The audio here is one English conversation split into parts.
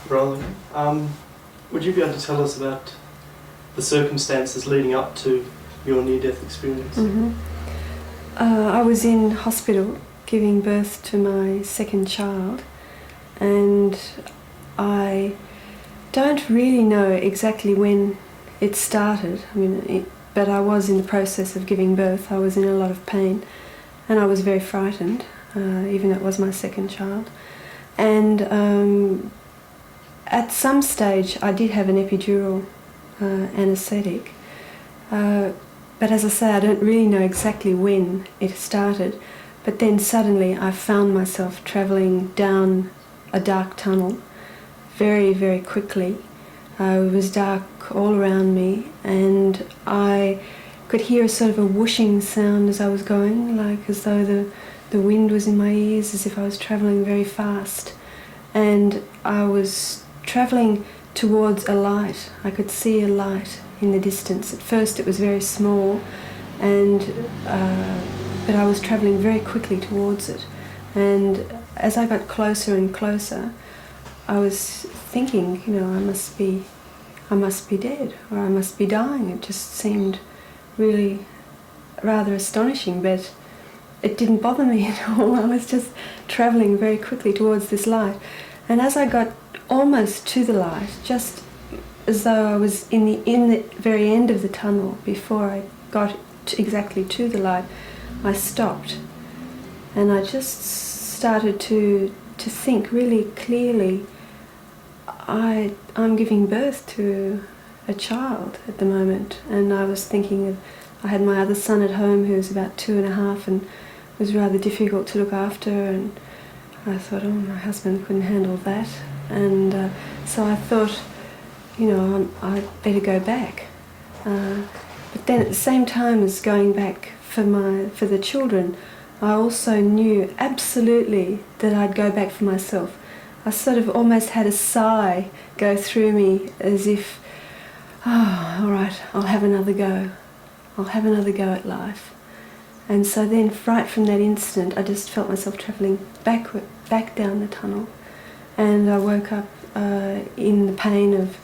Rolling. Would you be able to tell us about the circumstances leading up to your near-death experience? Mm-hmm. I was in hospital giving birth to my second child, and I don't really know exactly when it started. But I was in the process of giving birth. I was in a lot of pain, and I was very frightened, even though it was my second child. And at some stage I did have an epidural anaesthetic, but as I say, I don't really know exactly when it started. But then suddenly I found myself travelling down a dark tunnel very, very quickly. It was dark all around me, and I could hear a sort of a whooshing sound as I was going, like as though the wind was in my ears, as if I was travelling very fast. And I was travelling towards a light. I could see a light in the distance. At first it was very small, and but I was travelling very quickly towards it. And as I got closer and closer, I was thinking, I must be dead, or I must be dying. It just seemed really rather astonishing, but it didn't bother me at all. I was just travelling very quickly towards this light. And as I got almost to the light, just as though I was in the very end of the tunnel, before I got exactly to the light, I stopped. And I just started to think really clearly. I'm giving birth to a child at the moment, and I was thinking of, I had my other son at home who was about 2.5 and was rather difficult to look after, and I thought, my husband couldn't handle that, and so I thought, I'd better go back. But then at the same time as going back for the children, I also knew absolutely that I'd go back for myself. I sort of almost had a sigh go through me, as if, all right, I'll have another go. I'll have another go at life. And so then, right from that instant, I just felt myself travelling back down the tunnel. And I woke up in the pain of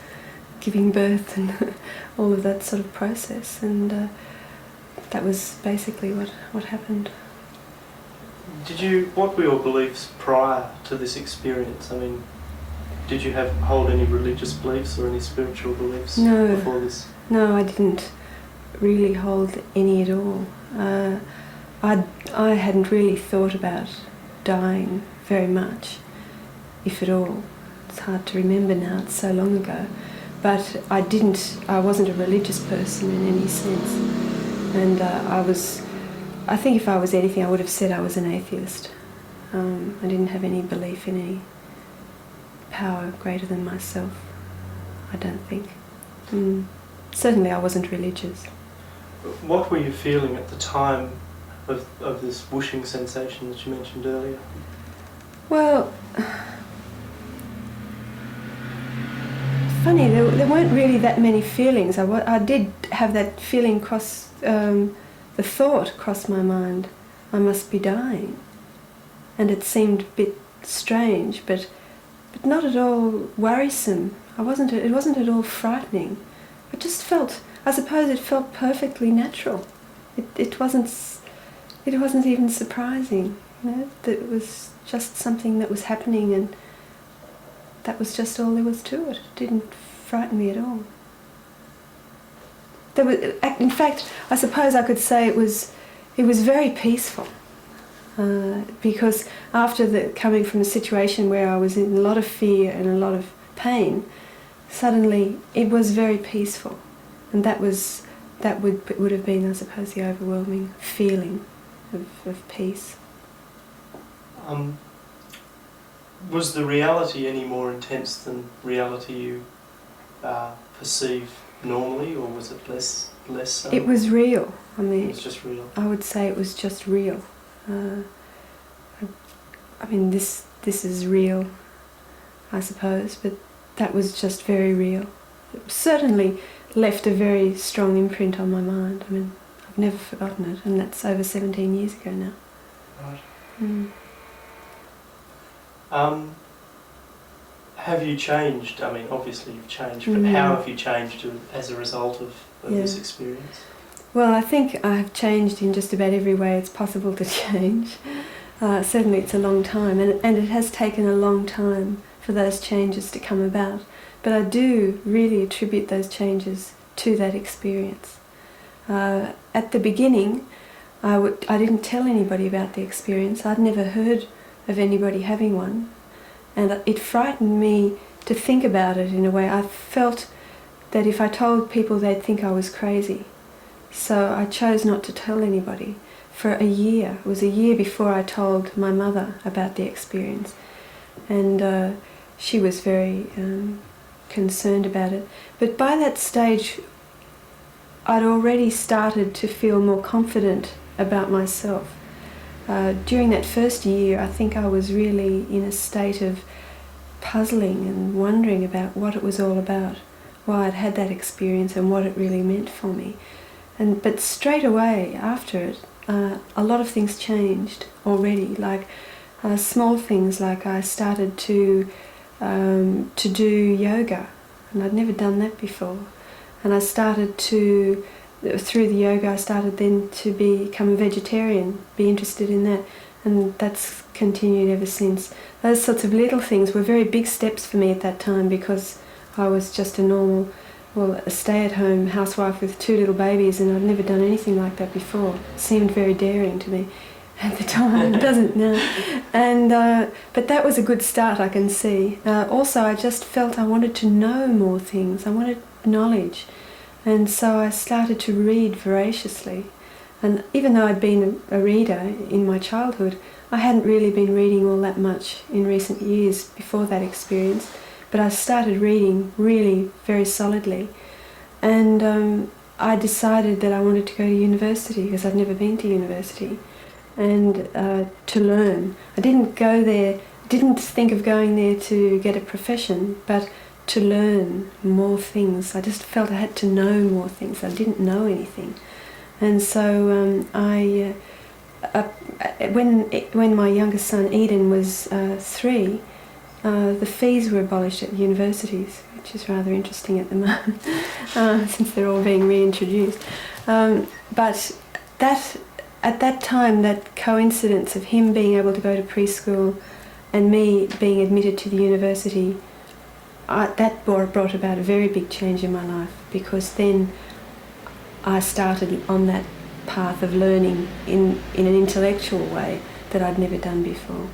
giving birth and all of that sort of process. And that was basically what happened. What were your beliefs prior to this experience? Did you hold any religious beliefs or any spiritual beliefs before this? No, I didn't really hold any at all. I hadn't really thought about dying very much, if at all. It's hard to remember now, it's so long ago. But I wasn't a religious person in any sense. And I think if I was anything, I would have said I was an atheist. I didn't have any belief in any power greater than myself, I don't think. Certainly I wasn't religious. What were you feeling at the time of this whooshing sensation that you mentioned earlier? Well, funny, there weren't really that many feelings. I did have that feeling the thought crossed my mind, I must be dying. And it seemed a bit strange, but not at all worrisome. It wasn't at all frightening. It just felt, I suppose it felt perfectly natural. It wasn't even surprising, that it was just something that was happening, and that was just all there was to it. It didn't frighten me at all. In fact, I suppose I could say it was very peaceful, because after coming from a situation where I was in a lot of fear and a lot of pain, suddenly it was very peaceful, and that would have been, I suppose, the overwhelming feeling of peace. Was the reality any more intense than reality you perceive normally, or was it less so? It was real. It was just real. I would say it was just real. This is real, I suppose, but that was just very real. It certainly left a very strong imprint on my mind. I've never forgotten it, and that's over 17 years ago now. Right. Have you changed? I mean, obviously you've changed, but how have you changed as a result of this experience? Well, I think I've changed in just about every way it's possible to change. Certainly it's a long time, and it has taken a long time for those changes to come about. But I do really attribute those changes to that experience. At the beginning, I didn't tell anybody about the experience. I'd never heard of anybody having one. And it frightened me to think about it in a way. I felt that if I told people, they'd think I was crazy. So I chose not to tell anybody for a year. It was a year before I told my mother about the experience. And she was very concerned about it. But by that stage, I'd already started to feel more confident about myself. During that first year, I think I was really in a state of puzzling and wondering about what it was all about, why I'd had that experience and what it really meant for me. But straight away after it, a lot of things changed already, like small things, like I started to do yoga, and I'd never done that before. And I started to, through the yoga, I started then to become a vegetarian, be interested in that, and that's continued ever since. Those sorts of little things were very big steps for me at that time, because I was just a normal, a stay-at-home housewife with 2 little babies, and I'd never done anything like that before. It seemed very daring to me at the time. It doesn't now. And but that was a good start, I can see. Also, I just felt I wanted to know more things. I wanted knowledge, and so I started to read voraciously. And even though I'd been a reader in my childhood, I hadn't really been reading all that much in recent years before that experience. But I started reading really very solidly, and I decided that I wanted to go to university, because I'd never been to university, and to learn. I didn't go there, didn't think of going there to get a profession, but to learn more things. I just felt I had to know more things. I didn't know anything. And so when my youngest son Eden was 3, the fees were abolished at universities, which is rather interesting at the moment, since they're all being reintroduced. But at that time, that coincidence of him being able to go to preschool and me being admitted to the university, that brought about a very big change in my life, because then I started on that path of learning in an intellectual way that I'd never done before.